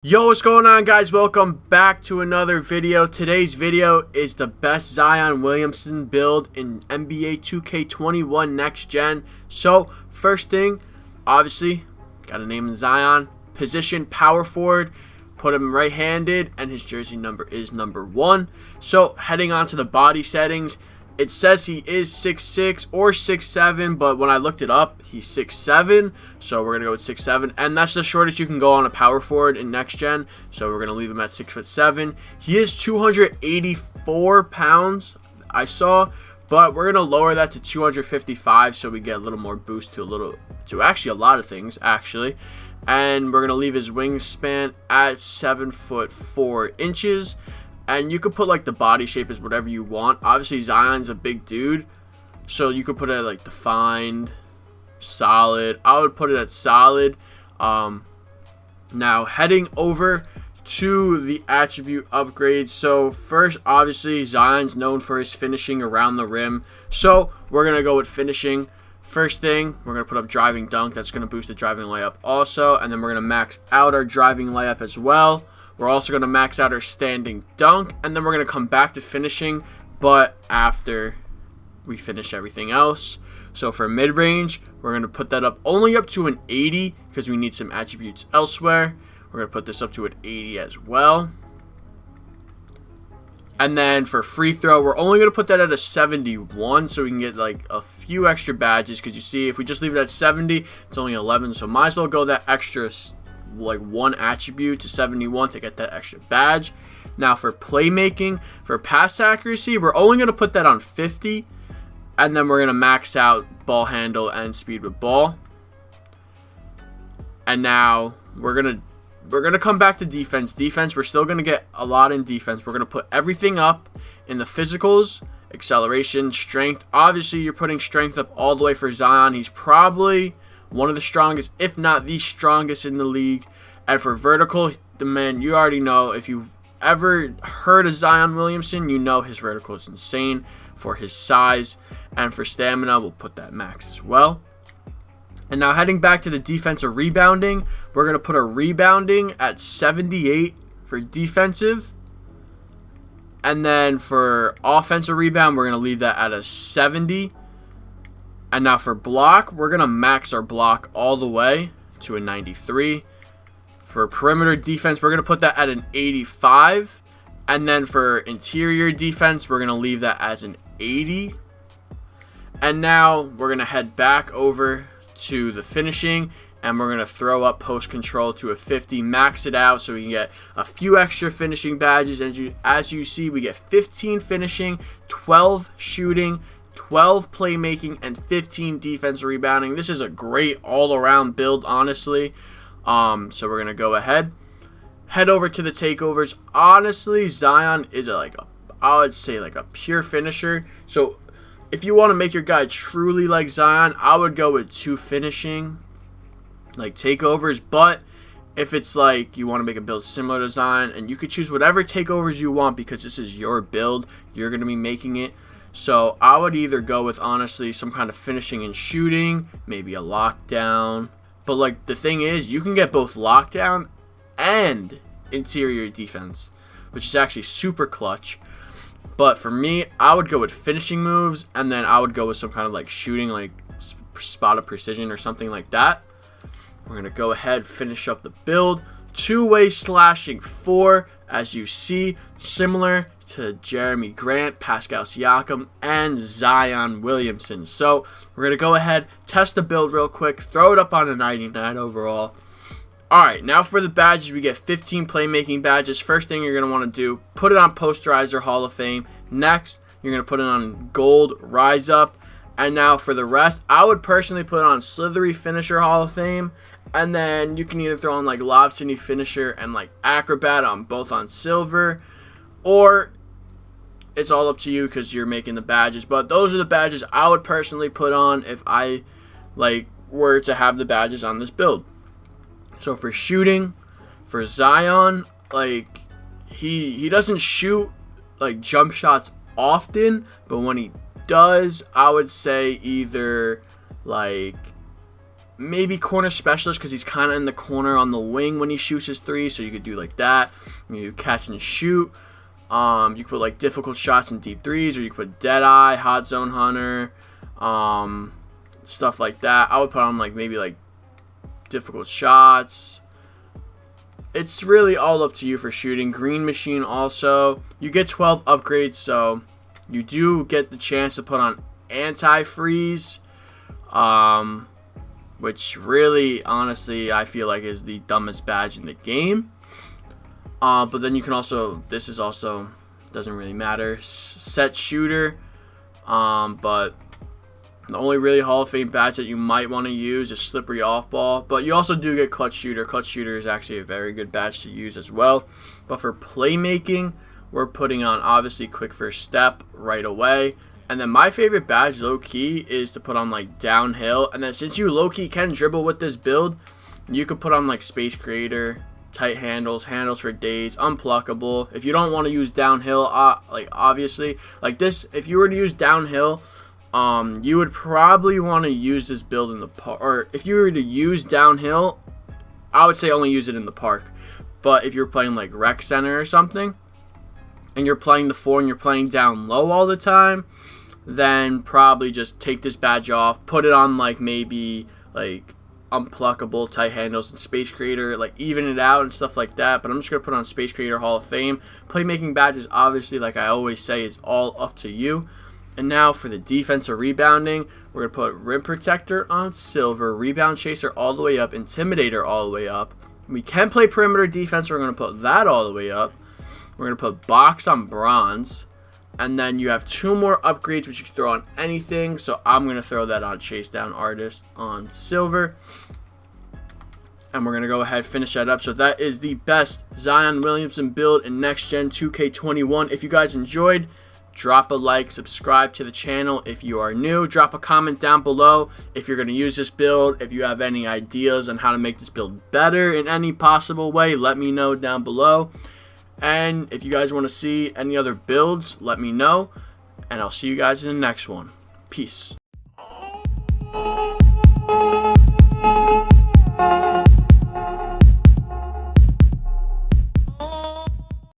Yo, what's going on, guys? Welcome back to another video. Today's video is the best Zion Williamson build in NBA 2K21 next gen. So first thing, obviously gotta name him Zion. Position, power forward. Put him right-handed, and his jersey number is number 1. So heading on to the body settings, it says he is 6'6 or 6'7, but when I looked it up, he's 6'7, so we're going to go with 6'7, and that's the shortest you can go on a power forward in next gen, so we're going to leave him at 6'7". He is 284 pounds, I saw, but we're going to lower that to 255, so we get a little more boost to actually a lot of things, actually. And we're going to leave his wingspan at 7'4". And you could put like the body shape as whatever you want. Obviously Zion's a big dude, so you could put it at like defined, solid. I would put it at solid. Now heading over to the attribute upgrades. So first, obviously Zion's known for his finishing around the rim, so we're gonna go with finishing. First thing, we're going to put up driving dunk. That's going to boost the driving layup also. And then we're going to max out our driving layup as well. We're also going to max out our standing dunk. And then we're going to come back to finishing, but after we finish everything else. So for mid-range, we're going to put that up only up to an 80 because we need some attributes elsewhere. We're going to put this up to an 80 as well. And then for free throw, we're only going to put that at a 71 so we can get like a few extra badges. Because you see, if we just leave it at 70, it's only 11. So might as well go that extra like one attribute to 71 to get that extra badge. Now for playmaking, for pass accuracy, we're only going to put that on 50. And then we're going to max out ball handle and speed with ball. And now we're going to come back to defense. Defense, we're still going to get a lot in defense. We're going to put everything up in the physicals, acceleration, strength. Obviously, you're putting strength up all the way for Zion. He's probably one of the strongest, if not the strongest in the league. And for vertical, the man, you already know, if you've ever heard of Zion Williamson, you know his vertical is insane for his size. And for stamina, we'll put that max as well. And now heading back to the defensive rebounding, we're going to put a rebounding at 78 for defensive. And then for offensive rebound, we're going to leave that at a 70. And now for block, we're going to max our block all the way to a 93. For perimeter defense, we're going to put that at an 85. And then for interior defense, we're going to leave that as an 80. And now we're going to head back over to the finishing, and we're going to throw up post control to a 50, max it out so we can get a few extra finishing badges. And as you see, we get 15 finishing, 12 shooting, 12 playmaking, and 15 defense rebounding. This is a great all-around build, honestly. So we're going to go ahead, head over to the takeovers. Honestly, Zion is I would say like a pure finisher. So if you want to make your guy truly like Zion, I would go with 2 finishing, like takeovers. But if it's like you want to make a build similar to Zion, and you could choose whatever takeovers you want because this is your build, you're going to be making it. So I would either go with, honestly, some kind of finishing and shooting, maybe a lockdown. But like the thing is, you can get both lockdown and interior defense, which is actually super clutch. But for me, I would go with finishing moves, and then I would go with some kind of like shooting, like spot of precision or something like that. We're going to go ahead, finish up the build. 2-way slashing 4, as you see, similar to Jeremy Grant, Pascal Siakam, and Zion Williamson. So we're going to go ahead, test the build real quick, throw it up on a 99 overall. Alright, now for the badges, we get 15 playmaking badges. First thing you're going to want to do, put it on Posterizer Hall of Fame. Next, you're going to put it on Gold Rise Up. And now for the rest, I would personally put it on Slithery Finisher Hall of Fame. And then you can either throw on like Lob City Finisher and like Acrobat on both on silver. Or it's all up to you because you're making the badges. But those are the badges I would personally put on if I were to have the badges on this build. So for shooting, for Zion, like he doesn't shoot like jump shots often, but when he does, I would say either like maybe corner specialist because he's kind of in the corner on the wing when he shoots his three, so you could do like that. You catch and shoot. You could put like difficult shots and deep threes, or you could put Deadeye, Hot Zone Hunter, stuff like that. I would put on like maybe like difficult shots. It's really all up to you for shooting. Green Machine also. You get 12 upgrades, so you do get the chance to put on Anti-Freeze, which really, honestly, I feel like is the dumbest badge in the game. But then you can also, this is also, doesn't really matter, Set Shooter. But the only really Hall of Fame badge that you might want to use is Slippery Off Ball. But you also do get Clutch Shooter. Clutch Shooter is actually a very good badge to use as well. But for playmaking, we're putting on, obviously, Quick First Step right away. And then my favorite badge, low-key, is to put on, like, Downhill. And then since you low-key can dribble with this build, you could put on, like, Space Creator, Tight Handles, Handles for Days, Unpluckable. If you don't want to use Downhill, like, obviously, like this, if you were to use Downhill, you would probably want to use this build in the park. Or if you were to use Downhill, I would say only use it in the park. But if you're playing, like, Rec Center or something, and you're playing the 4 and you're playing down low all the time, then probably just take this badge off, put it on like maybe like Unpluckable, Tight Handles, and Space Creator, like even it out and stuff like that. But I'm just going to put on Space Creator Hall of Fame. Playmaking badges, obviously, like I always say, is all up to you. And now for the defensive rebounding, we're going to put Rim Protector on Silver, Rebound Chaser all the way up, Intimidator all the way up. We can play perimeter defense, so we're going to put that all the way up. We're going to put Box on Bronze. And then you have 2 more upgrades, which you can throw on anything. So I'm going to throw that on Chase Down Artist on Silver. And we're going to go ahead and finish that up. So that is the best Zion Williamson build in Next Gen 2K21. If you guys enjoyed, drop a like, subscribe to the channel if you are new. Drop a comment down below if you're going to use this build. If you have any ideas on how to make this build better in any possible way, let me know down below. And if you guys want to see any other builds, let me know. And I'll see you guys in the next one. Peace.